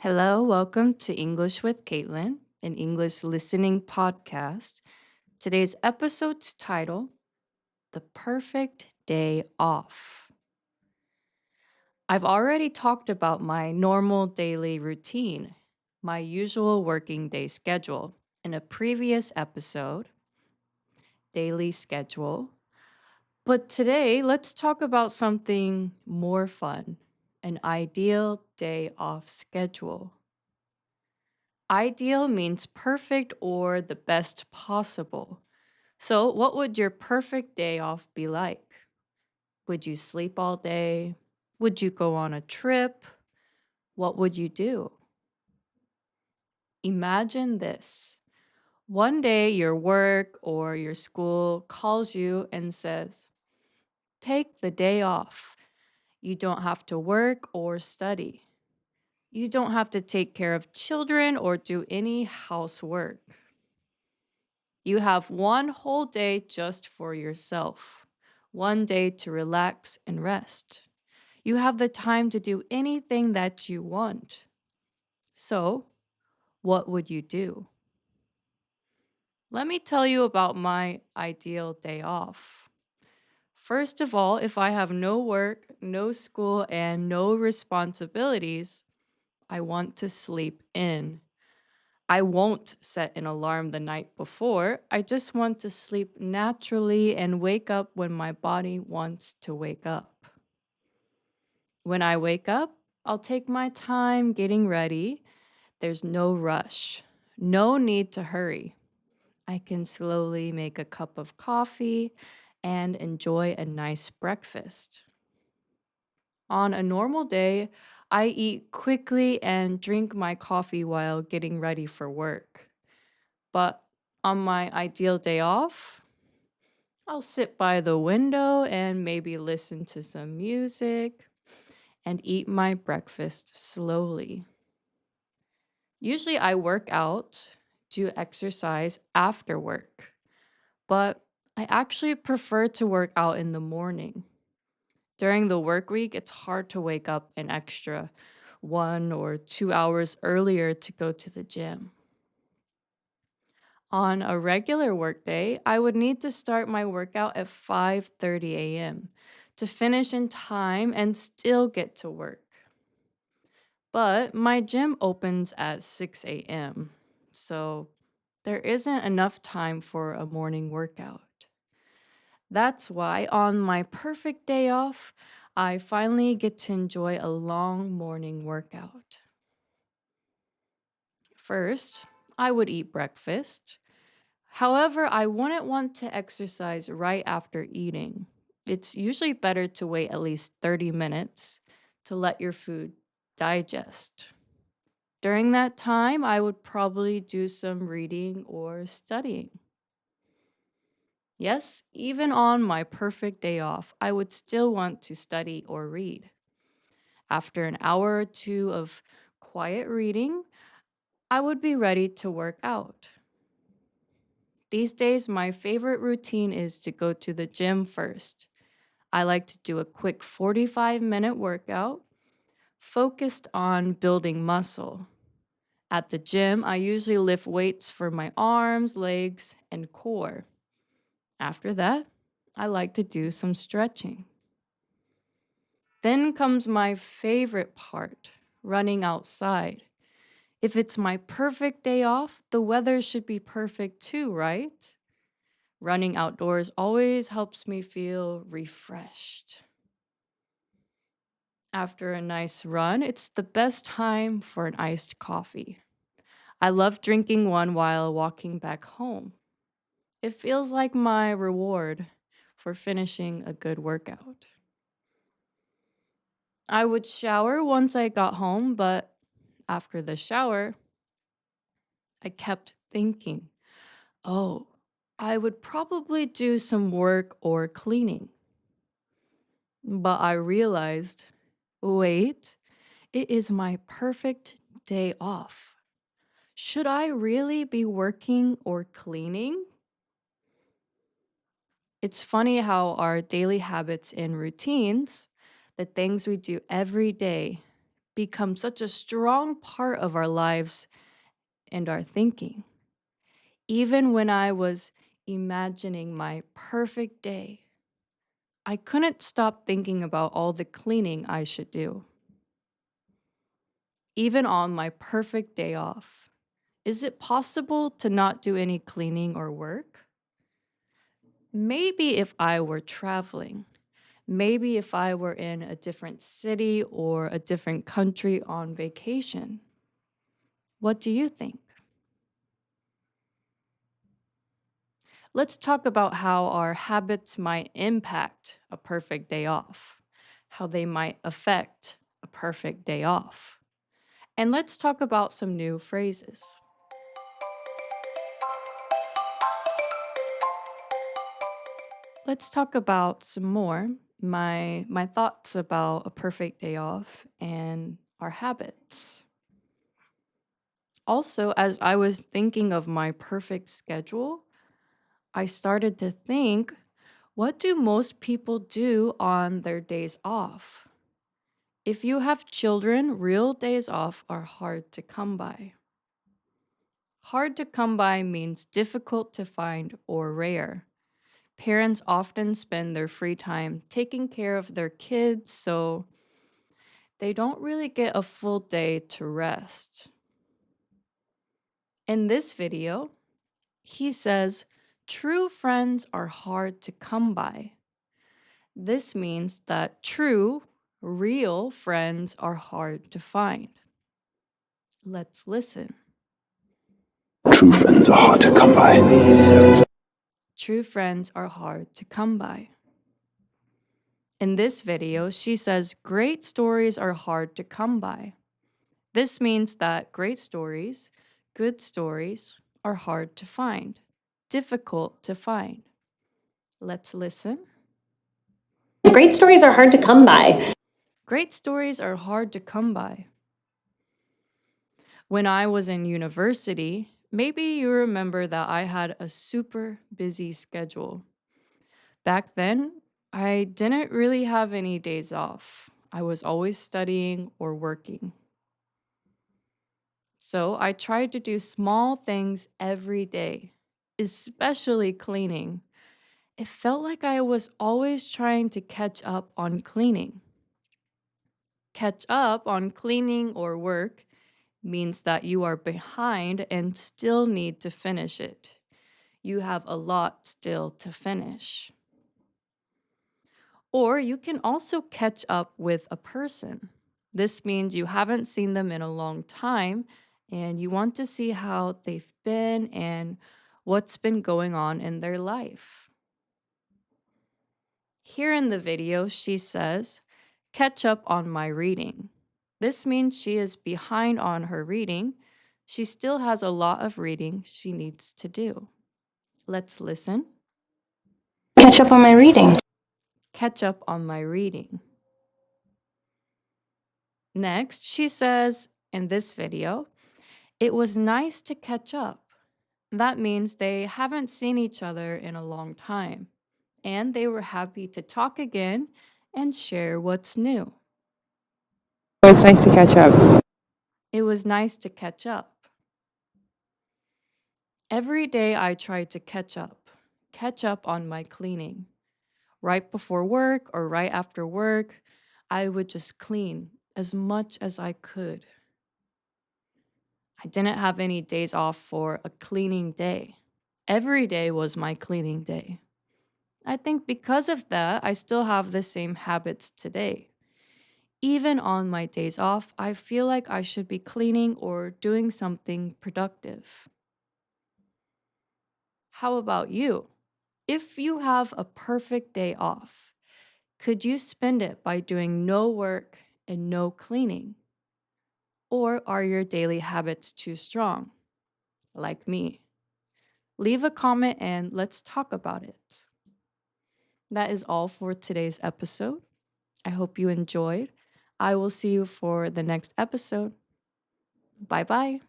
Hello, welcome to English with Caitlin, an English listening podcast. Today's episode's title, The Perfect Day Off. I've already talked about my normal daily routine, my usual working day schedule, in a previous episode, Daily Schedule. But today, let's talk about something more fun, an ideal day off schedule. Ideal means perfect or the best possible. So, what would your perfect day off be like? Would you sleep all day? Would you go on a trip? What would you do? Imagine this. One day, your work or your school calls you and says, take the day off. You don't have to work or study. You don't have to take care of children or do any housework. You have one whole day just for yourself, one day to relax and rest. You have the time to do anything that you want. So, what would you do? Let me tell you about my ideal day off. First of all, if I have no work, no school, and no responsibilities, I want to sleep in. I won't set an alarm the night before. I just want to sleep naturally and wake up when my body wants to wake up. When I wake up, I'll take my time getting ready. There's no rush, no need to hurry. I can slowly make a cup of coffee and enjoy a nice breakfast. On a normal day, I eat quickly and drink my coffee while getting ready for work. But on my ideal day off, I'll sit by the window and maybe listen to some music and eat my breakfast slowly. Usually, I work out, do exercise after work, but I actually prefer to work out in the morning. During the work week, it's hard to wake up an extra 1 or 2 hours earlier to go to the gym. On a regular workday, I would need to start my workout at 5:30 a.m. to finish in time and still get to work. But my gym opens at 6 a.m., so there isn't enough time for a morning workout. That's why on my perfect day off, I finally get to enjoy a long morning workout. First, I would eat breakfast. However, I wouldn't want to exercise right after eating. It's usually better to wait at least 30 minutes to let your food digest. During that time, I would probably do some reading or studying. Yes, even on my perfect day off, I would still want to study or read. After an hour or two of quiet reading, I would be ready to work out. These days, my favorite routine is to go to the gym first. I like to do a quick 45-minute workout focused on building muscle. At the gym, I usually lift weights for my arms, legs, and core. After that, I like to do some stretching. Then comes my favorite part, running outside. If it's my perfect day off, the weather should be perfect too, right? Running outdoors always helps me feel refreshed. After a nice run, it's the best time for an iced coffee. I love drinking one while walking back home. It feels like my reward for finishing a good workout. I would shower once I got home, but after the shower, I kept thinking, oh, I would probably do some work or cleaning. But I realized, wait, it is my perfect day off. Should I really be working or cleaning? It's funny how our daily habits and routines, the things we do every day, become such a strong part of our lives and our thinking. Even when I was imagining my perfect day, I couldn't stop thinking about all the cleaning I should do. Even on my perfect day off, is it possible to not do any cleaning or work? Maybe if I were traveling, maybe if I were in a different city or a different country on vacation. What do you think? Let's talk about how our habits might impact a perfect day off, how they might affect a perfect day off. And let's talk about some new phrases. Let's talk about some more my thoughts about a perfect day off and our habits. Also, as I was thinking of my perfect schedule, I started to think, what do most people do on their days off? If you have children, real days off are hard to come by. Hard to come by means difficult to find or rare. Parents often spend their free time taking care of their kids, so they don't really get a full day to rest. In this video, he says, true friends are hard to come by. This means that true, real friends are hard to find. Let's listen. True friends are hard to come by. True friends are hard to come by. In this video, she says great stories are hard to come by. This means that great stories, good stories, are hard to find, difficult to find. Let's listen. Great stories are hard to come by. Great stories are hard to come by. When I was in university, maybe you remember that I had a super busy schedule. Back then, I didn't really have any days off. I was always studying or working. So I tried to do small things every day, especially cleaning. It felt like I was always trying to catch up on cleaning. Catch up on cleaning or work means that you are behind and still need to finish it. You have a lot still to finish. Or you can also catch up with a person. This means you haven't seen them in a long time and you want to see how they've been and what's been going on in their life. Here in the video, she says, catch up on my reading. This means she is behind on her reading. She still has a lot of reading she needs to do. Let's listen. Catch up on my reading. Catch up on my reading. Next, she says in this video, it was nice to catch up. That means they haven't seen each other in a long time, and they were happy to talk again and share what's new. It's nice to catch up. It was nice to catch up. Every day I tried to catch up on my cleaning. Right before work or right after work, I would just clean as much as I could. I didn't have any days off for a cleaning day. Every day was my cleaning day. I think because of that, I still have the same habits today. Even on my days off, I feel like I should be cleaning or doing something productive. How about you? If you have a perfect day off, could you spend it by doing no work and no cleaning? Or are your daily habits too strong, like me? Leave a comment and let's talk about it. That is all for today's episode. I hope you enjoyed. I will see you for the next episode. Bye bye.